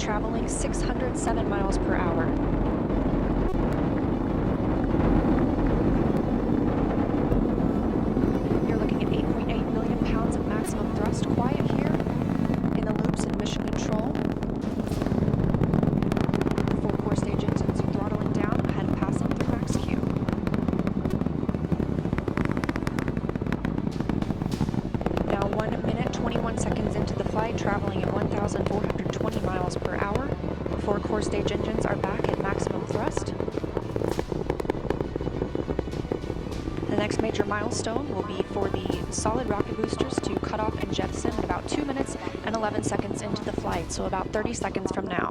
traveling 607 miles per hour. You're looking at 8.8 million pounds of maximum thrust. Quiet here in the loops and mission control. Full core stage engines throttling down ahead of passing through max Q. Now 1 minute, 21 seconds into the flight, traveling at 1,420 miles per hour. 4 core stage engines are back at maximum thrust. The next major milestone will be for the solid rocket boosters to cut off and jettison at about 2 minutes and 11 seconds into the flight, so about 30 seconds from now.